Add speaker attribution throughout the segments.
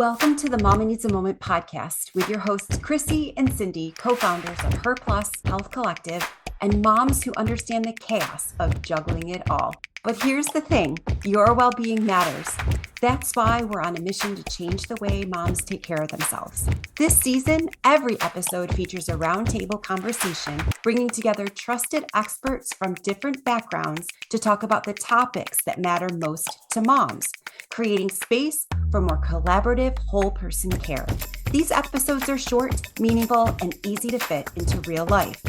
Speaker 1: Welcome to the Mama Needs a Moment podcast with your hosts, Chrissy and Cindy, co-founders of HER Health Collective, and moms who understand the chaos of juggling it all. But here's the thing, your well-being matters. That's why we're on a mission to change the way moms take care of themselves. This season, every episode features a roundtable conversation, bringing together trusted experts from different backgrounds to talk about the topics that matter most to moms, creating space for more collaborative, whole person care. These episodes are short, meaningful, and easy to fit into real life.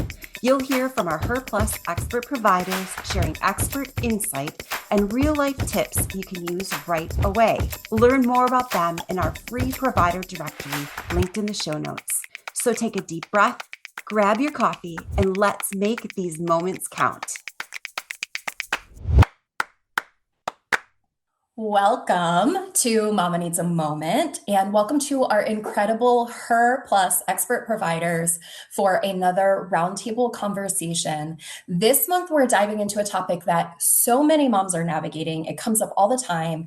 Speaker 1: You'll hear from our HER expert providers sharing expert insight and real-life tips you can use right away. Learn more about them in our free provider directory linked in the show notes. So take a deep breath, grab your coffee, and let's make these moments count.
Speaker 2: Welcome to Mama Needs a Moment, and welcome to our incredible HER expert providers for another roundtable conversation. This month, we're diving into a topic that so many moms are navigating. It comes up all the time,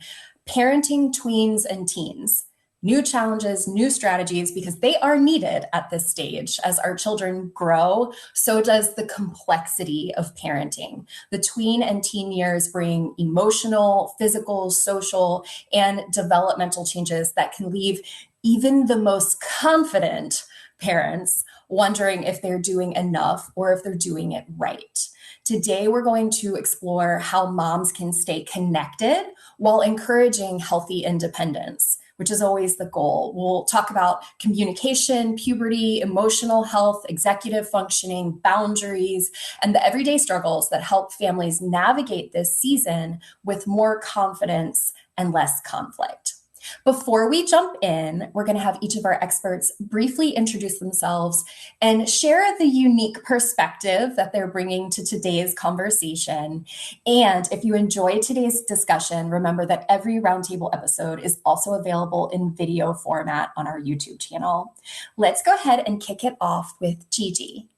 Speaker 2: parenting tweens and teens. New challenges, new strategies, because they are needed at this stage. As our children grow, so does the complexity of parenting. The tween and teen years bring emotional, physical, social, and developmental changes that can leave even the most confident parents wondering if they're doing enough or if they're doing it right. Today, we're going to explore how moms can stay connected while encouraging healthy independence, which is always the goal. We'll talk about communication, puberty, emotional health, executive functioning, boundaries, and the everyday struggles that help families navigate this season with more confidence and less conflict. Before we jump in, we're going to have each of our experts briefly introduce themselves and share the unique perspective that they're bringing to today's conversation. And if you enjoyed today's discussion, remember that every roundtable episode is also available in video format on our YouTube channel. Let's go ahead and kick it off with Gigi.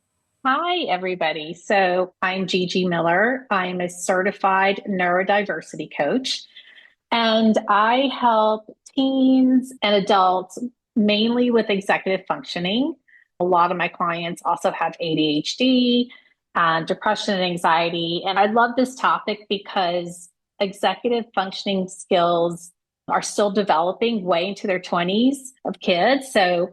Speaker 3: Hi, everybody. So I'm Gigi Miller. I'm a certified neurodiversity coach. And I help teens and adults mainly with executive functioning. A lot of my clients also have ADHD and depression and anxiety. And I love this topic because executive functioning skills are still developing way into their 20s of kids. So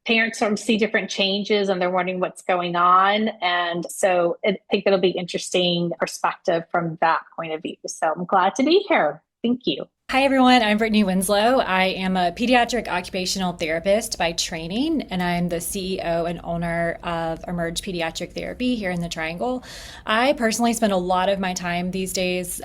Speaker 3: parents sort of see different changes and they're wondering what's going on. And so I think it'll be interesting perspective from that point of view. So I'm glad to be here. Thank you.
Speaker 4: Hi, everyone. I'm Brittany Winslow. I am a pediatric occupational therapist by training, and I'm the CEO and owner of Emerge Pediatric Therapy here in the Triangle. I personally spend a lot of my time these days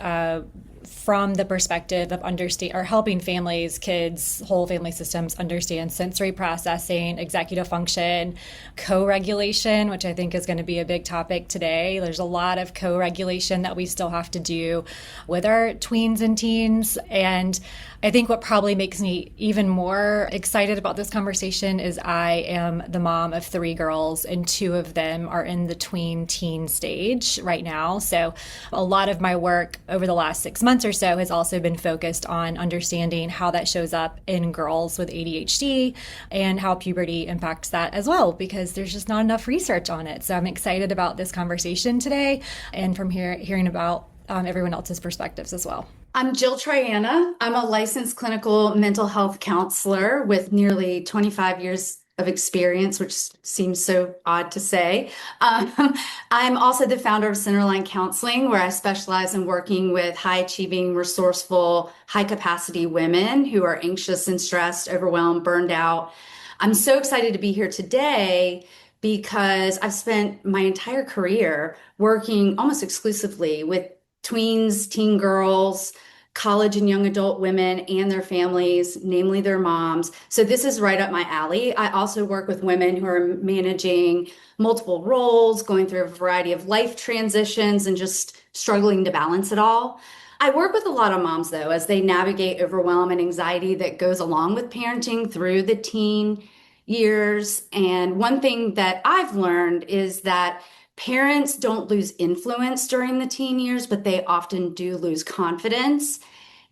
Speaker 4: from the perspective of helping families, kids, whole family systems understand sensory processing, executive function, co-regulation, which I think is going to be a big topic today. There's a lot of co-regulation that we still have to do with our tweens and teens. And I think what probably makes me even more excited about this conversation is I am the mom of 3 girls, and 2 of them are in the tween teen stage right now. So a lot of my work over the last 6 months or so has also been focused on understanding how that shows up in girls with ADHD and how puberty impacts that as well, because there's just not enough research on it. So I'm excited about this conversation today and from here hearing about everyone else's perspectives as well.
Speaker 5: I'm Jill Triana. I'm a licensed clinical mental health counselor with nearly 25 years of experience, which seems so odd to say. I'm also the founder of Centerline Counseling, where I specialize in working with high-achieving, resourceful, high-capacity women who are anxious and stressed, overwhelmed, burned out. I'm so excited to be here today because I've spent my entire career working almost exclusively with tweens, teen girls, college and young adult women and their families, namely their moms. So this is right up my alley. I also work with women who are managing multiple roles, going through a variety of life transitions and just struggling to balance it all. I work with a lot of moms, though, as they navigate overwhelm and anxiety that goes along with parenting through the teen years. And one thing that I've learned is that parents don't lose influence during the teen years, but they often do lose confidence.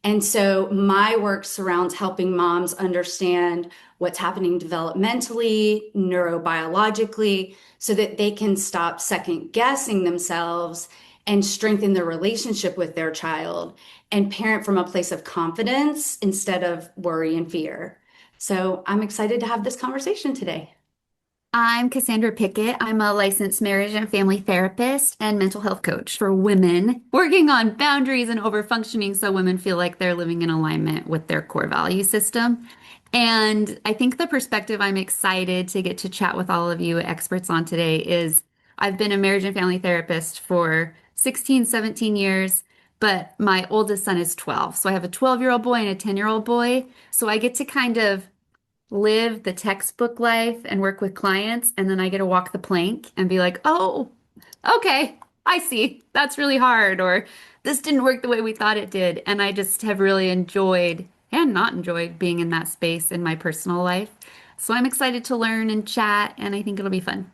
Speaker 5: And so my work surrounds helping moms understand what's happening developmentally, neurobiologically, so that they can stop second guessing themselves and strengthen their relationship with their child and parent from a place of confidence instead of worry and fear. So I'm excited to have this conversation today.
Speaker 6: I'm Cassandra Pickett. I'm a licensed marriage and family therapist and mental health coach for women, working on boundaries and overfunctioning so women feel like they're living in alignment with their core value system. And I think the perspective I'm excited to get to chat with all of you experts on today is I've been a marriage and family therapist for 16, 17 years, but my oldest son is 12. So I have a 12-year-old boy and a 10-year-old boy. So I get to kind of live the textbook life and work with clients, and then I get to walk the plank and be like, oh, okay, I see. That's really hard, or this didn't work the way we thought it did. And I just have really enjoyed and not enjoyed being in that space in my personal life. So I'm excited to learn and chat, and I think it'll be fun.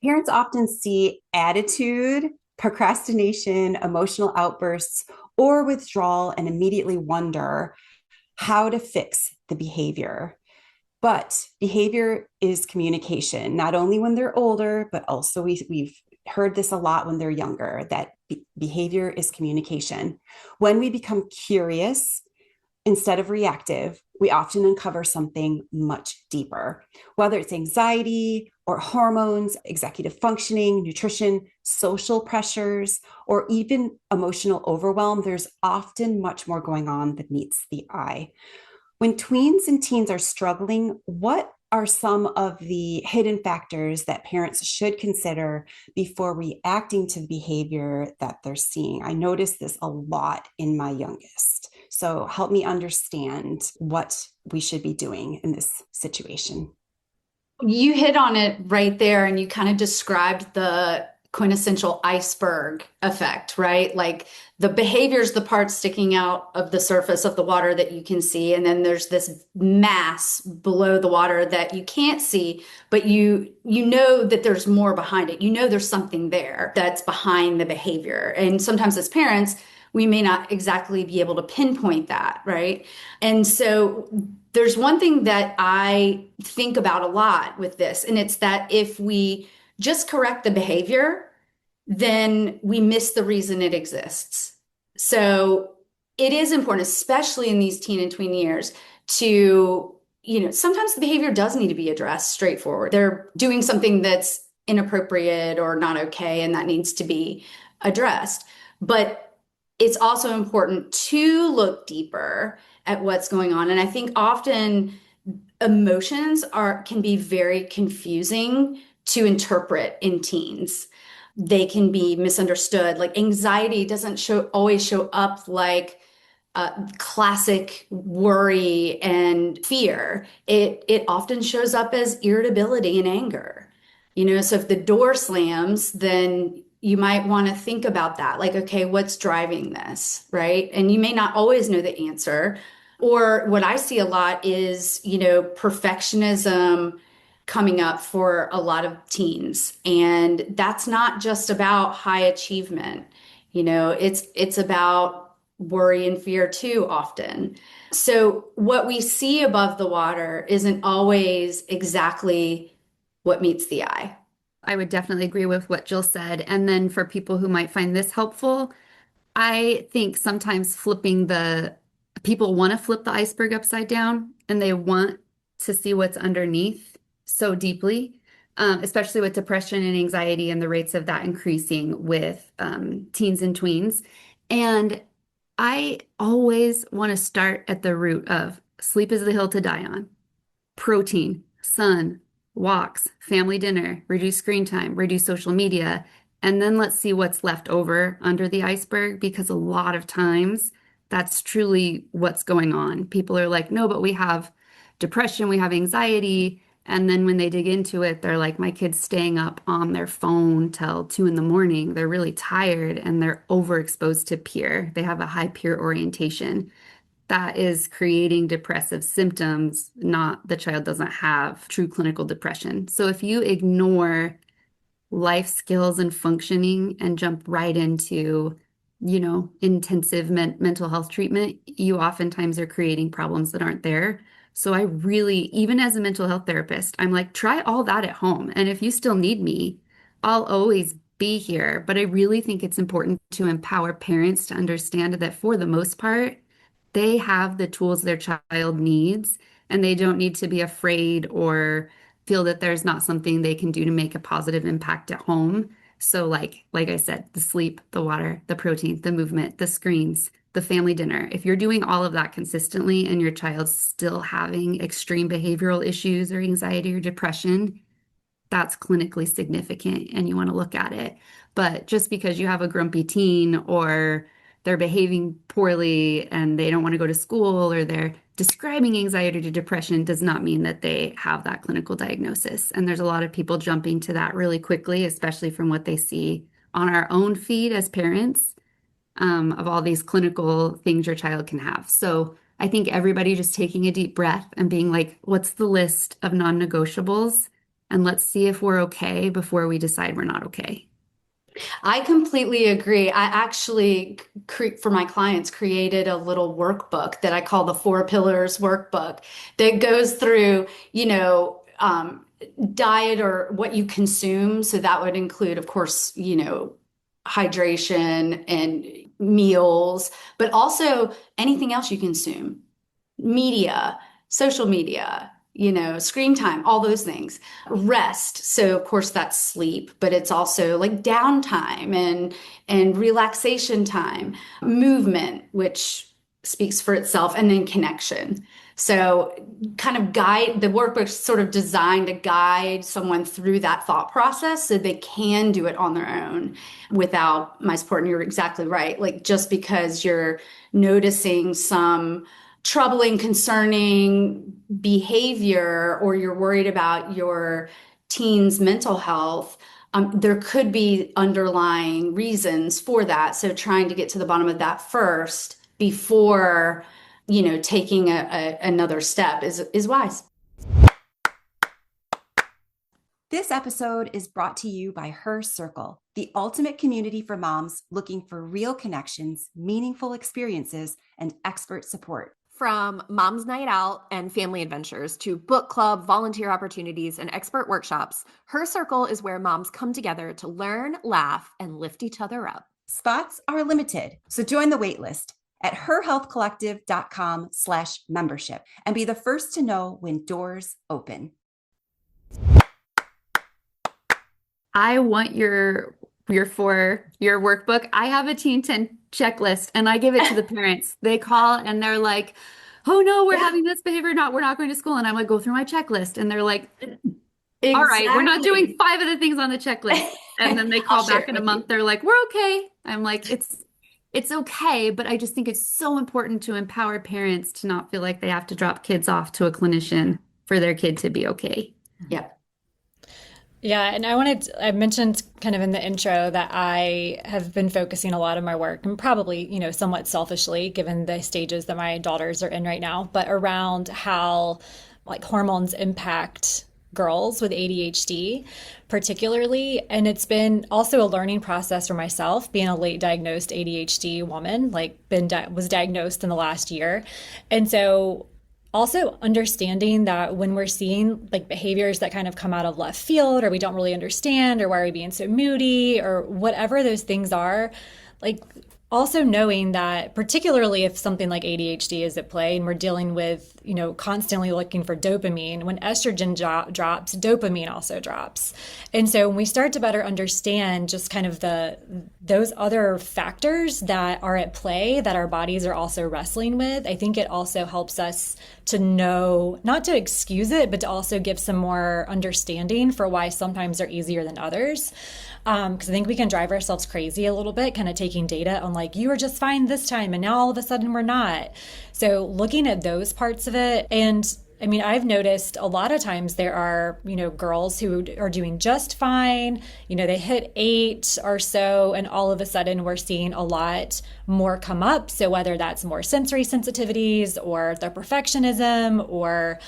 Speaker 1: Parents often see attitude, procrastination, emotional outbursts, or withdrawal and immediately wonder how to fix the behavior. But behavior is communication, not only when they're older, but also we've heard this a lot when they're younger, that behavior is communication. When we become curious instead of reactive, we often uncover something much deeper, whether it's anxiety or hormones, executive functioning, nutrition, social pressures, or even emotional overwhelm. There's often much more going on than meets the eye. When tweens and teens are struggling, what are some of the hidden factors that parents should consider before reacting to the behavior that they're seeing? I notice this a lot in my youngest. So help me understand what we should be doing in this situation.
Speaker 5: You hit on it right there, and you kind of described the quintessential iceberg effect, right? Like the behavior is the part sticking out of the surface of the water that you can see, and then there's this mass below the water that you can't see, but you know that there's more behind it. You know there's something there that's behind the behavior. And sometimes as parents, we may not exactly be able to pinpoint that, right? And so there's one thing that I think about a lot with this, and it's that if we just correct the behavior, then we miss the reason it exists. So it is important, especially in these teen and tween years, to, sometimes the behavior does need to be addressed straightforward. They're doing something that's inappropriate or not okay, and that needs to be addressed. But it's also important to look deeper at what's going on. And I think often emotions can be very confusing to interpret in teens. They can be misunderstood. Like anxiety doesn't always show up like classic worry and fear. It often shows up as irritability and anger. So if the door slams, then you might want to think about that. Like, okay, what's driving this, right? And you may not always know the answer. Or what I see a lot is, perfectionism coming up for a lot of teens. And that's not just about high achievement. It's about worry and fear too often. So what we see above the water isn't always exactly what meets the eye.
Speaker 6: I would definitely agree with what Jill said. And then for people who might find this helpful, I think sometimes people want to flip the iceberg upside down, and they want to see what's underneath so deeply, especially with depression and anxiety and the rates of that increasing with teens and tweens. And I always want to start at the root of sleep is the hill to die on, protein, sun, walks, family dinner, reduce screen time, reduce social media, and then let's see what's left over under the iceberg, because a lot of times that's truly what's going on. People are like, no, but we have depression, we have anxiety. And then when they dig into it, they're like, my kid's staying up on their phone till 2 a.m. They're really tired and they're overexposed to peer. They have a high peer orientation. That is creating depressive symptoms, not the child doesn't have true clinical depression. So if you ignore life skills and functioning and jump right into intensive mental health treatment, you oftentimes are creating problems that aren't there. So I really, even as a mental health therapist, I'm like, try all that at home. And if you still need me, I'll always be here. But I really think it's important to empower parents to understand that for the most part, they have the tools their child needs, and they don't need to be afraid or feel that there's not something they can do to make a positive impact at home. So like I said, the sleep, the water, the protein, the movement, the screens, the family dinner. If you're doing all of that consistently and your child's still having extreme behavioral issues or anxiety or depression, that's clinically significant and you want to look at it. But just because you have a grumpy teen or they're behaving poorly and they don't want to go to school or they're describing anxiety to depression does not mean that they have that clinical diagnosis. And there's a lot of people jumping to that really quickly, especially from what they see on our own feed as parents, of all these clinical things your child can have. So I think everybody just taking a deep breath and being like, what's the list of non-negotiables? And let's see if we're okay before we decide we're not okay.
Speaker 5: I completely agree. I actually, for my clients, created a little workbook that I call the 4 Pillars Workbook that goes through, diet or what you consume. So that would include, of course, hydration and meals, but also anything else you consume, media, social media, screen time, all those things. Rest. So of course that's sleep, but it's also like downtime and relaxation time, movement, which speaks for itself, and then connection. So kind of guide, the workbook's sort of designed to guide someone through that thought process so they can do it on their own without my support. And you're exactly right. Like just because you're noticing some troubling, concerning behavior, or you're worried about your teen's mental health, there could be underlying reasons for that. So trying to get to the bottom of that first before, taking another step is wise.
Speaker 1: This episode is brought to you by HER Circle, the ultimate community for moms looking for real connections, meaningful experiences, and expert support.
Speaker 7: From mom's night out and family adventures to book club, volunteer opportunities, and expert workshops, HER Circle is where moms come together to learn, laugh, and lift each other up.
Speaker 1: Spots are limited, so join the waitlist at herhealthcollective.com/membership and be the first to know when doors open.
Speaker 6: I want your workbook. I have a Teen 10 checklist and I give it to the parents. They call and they're like, oh no, we're having this behavior, we're not going to school. And I'm like, go through my checklist. And they're like, all right, we're not doing 5 of the things on the checklist. And then they call back in a month. They're like, we're okay. I'm like, it's okay. But I just think it's so important to empower parents to not feel like they have to drop kids off to a clinician for their kid to be okay.
Speaker 5: Yeah.
Speaker 4: Yeah, and I mentioned kind of in the intro that I have been focusing a lot of my work, and probably, somewhat selfishly, given the stages that my daughters are in right now, but around how like hormones impact girls with ADHD particularly. And it's been also a learning process for myself, being a late diagnosed ADHD woman, was diagnosed in the last year. And so also understanding that when we're seeing like behaviors that kind of come out of left field, or we don't really understand, or why are we being so moody, or whatever those things are, like also knowing that particularly if something like ADHD is at play and we're dealing with, constantly looking for dopamine, when estrogen drops, dopamine also drops. And so when we start to better understand just kind of those other factors that are at play that our bodies are also wrestling with, I think it also helps us to know, not to excuse it, but to also give some more understanding for why sometimes they're easier than others. Because I think we can drive ourselves crazy a little bit, kind of taking data on like, you were just fine this time and now all of a sudden we're not. So looking at those parts of it. And I mean, I've noticed a lot of times there are, girls who are doing just fine, they hit 8 or so, and all of a sudden we're seeing a lot more come up. So whether that's more sensory sensitivities or the perfectionism or,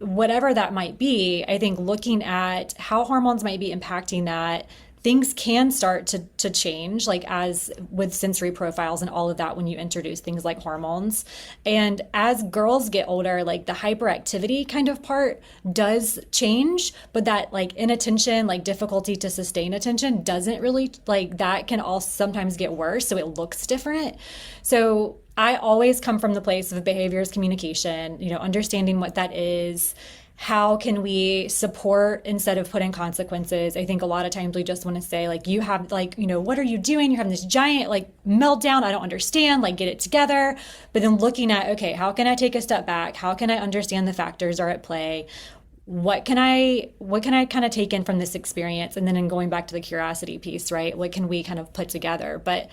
Speaker 4: whatever that might be, I think looking at how hormones might be impacting that things can start to change, like as with sensory profiles and all of that when you introduce things like hormones. And as girls get older, like the hyperactivity kind of part does change, but that like inattention, like difficulty to sustain attention doesn't really, like that can also sometimes get worse. So it looks different. So I always come from the place of behaviors communication, understanding what that is. How can we support instead of putting consequences? I think a lot of times we just want to say, like, you have, like, what are you doing? You're having this giant, like, meltdown. I don't understand. Like, get it together. But then looking at, okay, how can I take a step back? How can I understand the factors are at play? What can I kind of take in from this experience? And then in going back to the curiosity piece, right? What can we kind of put together? But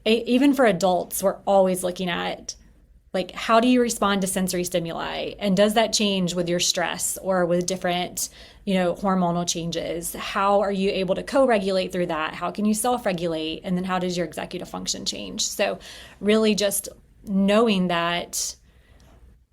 Speaker 4: even for adults, we're always looking at, like, how do you respond to sensory stimuli? And does that change with your stress or with different, hormonal changes? How are you able to co-regulate through that? How can you self-regulate? And then how does your executive function change? So really just knowing that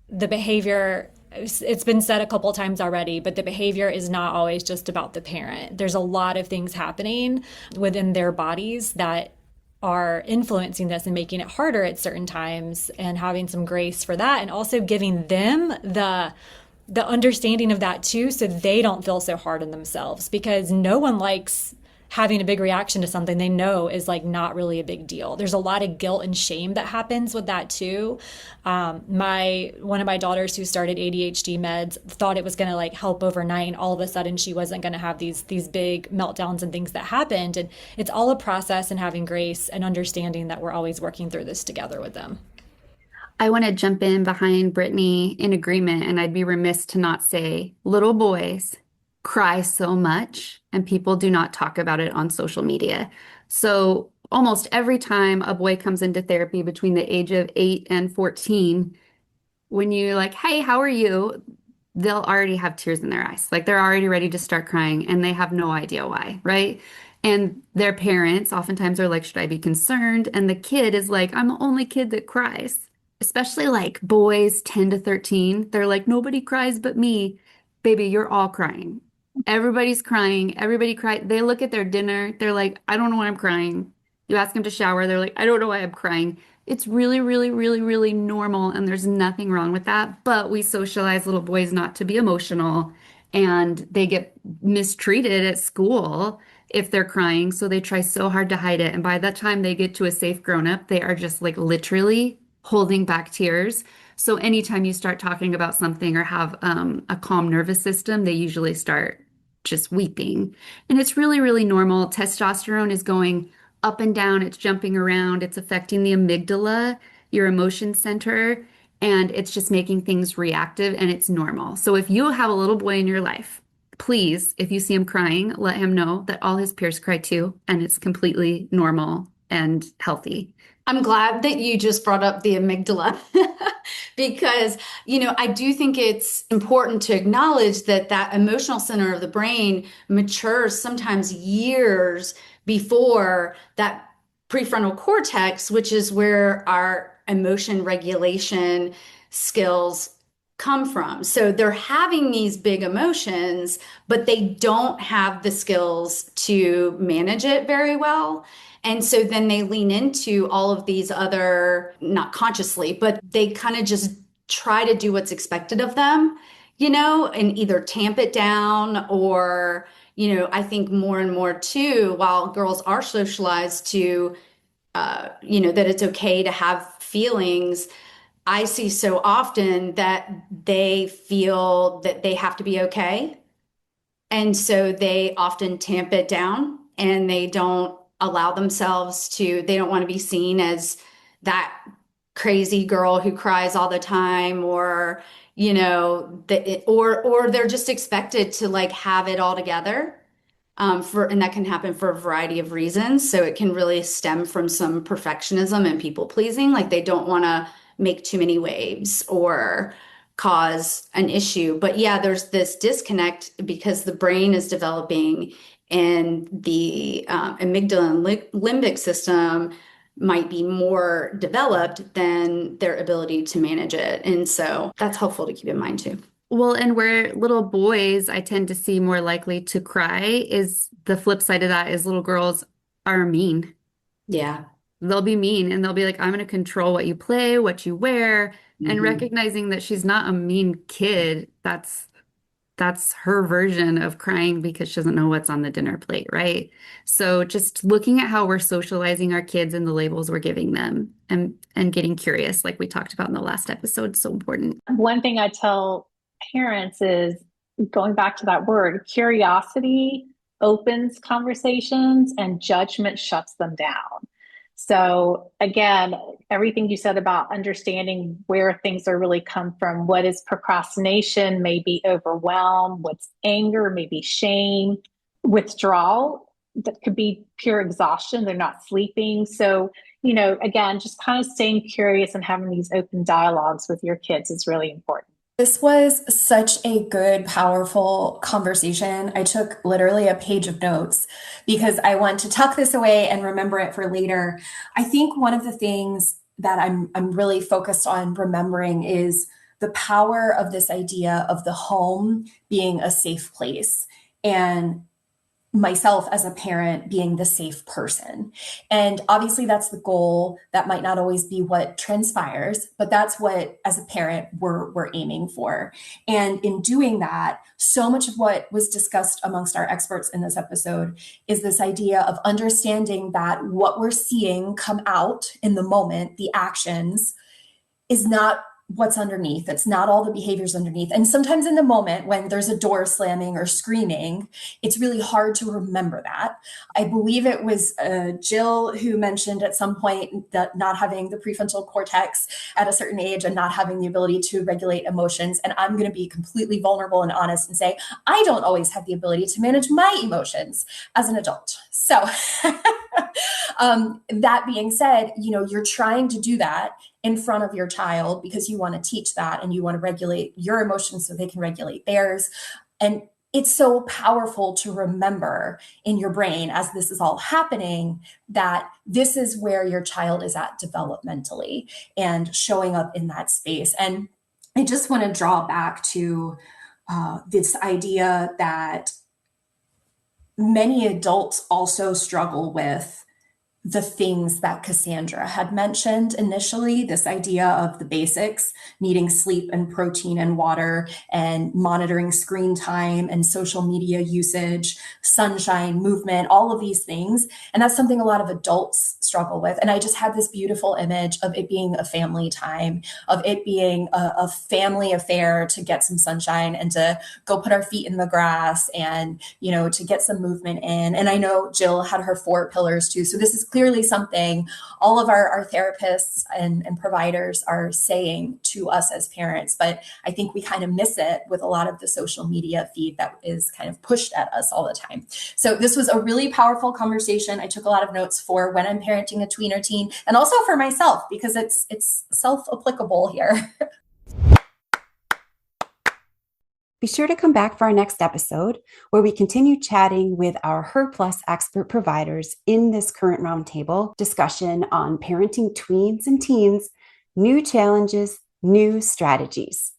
Speaker 4: the behavior, it's been said a couple times already, but the behavior is not always just about the parent. There's a lot of things happening within their bodies that are influencing this and making it harder at certain times, and having some grace for that, and also giving them the understanding of that too, so they don't feel so hard on themselves, because no one likes having a big reaction to something they know is like not really a big deal. There's a lot of guilt and shame that happens with that too. One of my daughters who started ADHD meds thought it was going to like help overnight, and all of a sudden she wasn't going to have these big meltdowns and things that happened. And it's all a process, and having grace and understanding that we're always working through this together with them.
Speaker 6: I want to jump in behind Brittany in agreement, and I'd be remiss to not say little boys cry so much, and people do not talk about it on social media. So almost every time a boy comes into therapy between the age of 8 and 14, when you're like, hey, how are you? They'll already have tears in their eyes. Like they're already ready to start crying, and they have no idea why, right? And their parents oftentimes are like, should I be concerned? And the kid is like, I'm the only kid that cries. Especially like boys 10 to 13. They're like, nobody cries but me. Baby, you're all crying. Everybody's crying. Everybody cry. They look at their dinner. They're like, I don't know why I'm crying. You ask them to shower. They're like, I don't know why I'm crying. It's really, really, really, really normal. And there's nothing wrong with that. But we socialize little boys not to be emotional. And they get mistreated at school if they're crying. So they try so hard to hide it. And by the time they get to a safe grown-up, they are just like literally holding back tears. So anytime you start talking about something or have a calm nervous system, they usually start just weeping. And it's really, really normal. Testosterone is going up and down. It's jumping around. It's affecting the amygdala, your emotion center, and it's just making things reactive, and it's normal. So if you have a little boy in your life, please, if you see him crying, let him know that all his peers cry too, and it's completely normal and healthy.
Speaker 5: I'm glad that you just brought up the amygdala because, I do think it's important to acknowledge that emotional center of the brain matures sometimes years before that prefrontal cortex, which is where our emotion regulation skills come from. So they're having these big emotions, but they don't have the skills to manage it very well. And so then they lean into all of these other, not consciously, but they kind of just try to do what's expected of them, and either tamp it down or, I think more and more too, while girls are socialized to, that it's okay to have feelings, I see so often that they feel that they have to be okay. And so they often tamp it down, and they don't allow themselves to, they don't want to be seen as that crazy girl who cries all the time, or, or they're just expected to like have it all together. And that can happen for a variety of reasons. So it can really stem from some perfectionism and people pleasing. Like they don't want to make too many waves or cause an issue. But yeah, there's this disconnect because the brain is developing, and the amygdala and limbic system might be more developed than their ability to manage it. And so that's helpful to keep in mind too.
Speaker 6: Well, and where little boys I tend to see more likely to cry is the flip side of that is little girls are mean.
Speaker 5: Yeah.
Speaker 6: They'll be mean and they'll be like, I'm going to control what you play, what you wear, and
Speaker 5: Mhm.
Speaker 6: recognizing that she's not a mean kid. That's her version of crying because she doesn't know what's on the dinner plate, right? So just looking at how we're socializing our kids and the labels we're giving them and getting curious, like we talked about in the last episode, is so important.
Speaker 3: One thing I tell parents is going back to that word, curiosity opens conversations and judgment shuts them down. So again, everything you said about understanding where things are really come from, what is procrastination, maybe overwhelm, what's anger, maybe shame, withdrawal, that could be pure exhaustion. They're not sleeping. So, again, just kind of staying curious and having these open dialogues with your kids is really important.
Speaker 2: This was such a good, powerful conversation. I took literally a page of notes because I want to tuck this away and remember it for later. I think one of the things that I'm really focused on remembering is the power of this idea of the home being a safe place and myself as a parent being the safe person. And obviously that's the goal. That might not always be what transpires, but that's what, as a parent, we're aiming for. And in doing that, so much of what was discussed amongst our experts in this episode is this idea of understanding that what we're seeing come out in the moment, the actions, is not what's underneath. It's not all the behaviors underneath. And sometimes in the moment when there's a door slamming or screaming, it's really hard to remember that. I believe it was Jill who mentioned at some point that not having the prefrontal cortex at a certain age and not having the ability to regulate emotions. And I'm going to be completely vulnerable and honest and say, I don't always have the ability to manage my emotions as an adult. So that being said, you're trying to do that in front of your child because you want to teach that and you want to regulate your emotions so they can regulate theirs. And it's so powerful to remember in your brain as this is all happening that this is where your child is at developmentally and showing up in that space. And I just want to draw back to this idea that many adults also struggle with the things that Cassandra had mentioned initially, this idea of the basics, needing sleep and protein and water and monitoring screen time and social media usage, sunshine, movement, all of these things. And that's something a lot of adults struggle with. And I just had this beautiful image of it being a family time, of it being a family affair to get some sunshine and to go put our feet in the grass and, to get some movement in. And I know Jill had her 4 pillars too. So this is clearly something all of our therapists and providers are saying to us as parents, but I think we kind of miss it with a lot of the social media feed that is kind of pushed at us all the time. So this was a really powerful conversation. I took a lot of notes for when I'm parenting a tween or teen, and also for myself because it's self-applicable here.
Speaker 1: Be sure to come back for our next episode where we continue chatting with our HER Plus expert providers in this current roundtable discussion on parenting tweens and teens, new challenges, new strategies.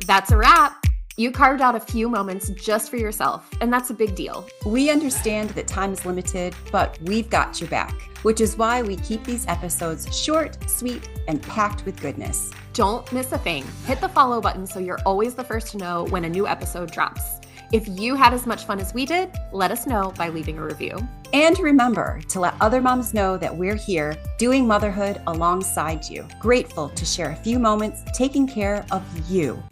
Speaker 7: That's a wrap. You carved out a few moments just for yourself, and that's a big deal.
Speaker 1: We understand that time is limited, but we've got your back, which is why we keep these episodes short, sweet, and packed with goodness.
Speaker 7: Don't miss a thing. Hit the follow button so you're always the first to know when a new episode drops. If you had as much fun as we did, let us know by leaving a review.
Speaker 1: And remember to let other moms know that we're here doing motherhood alongside you. Grateful to share a few moments taking care of you.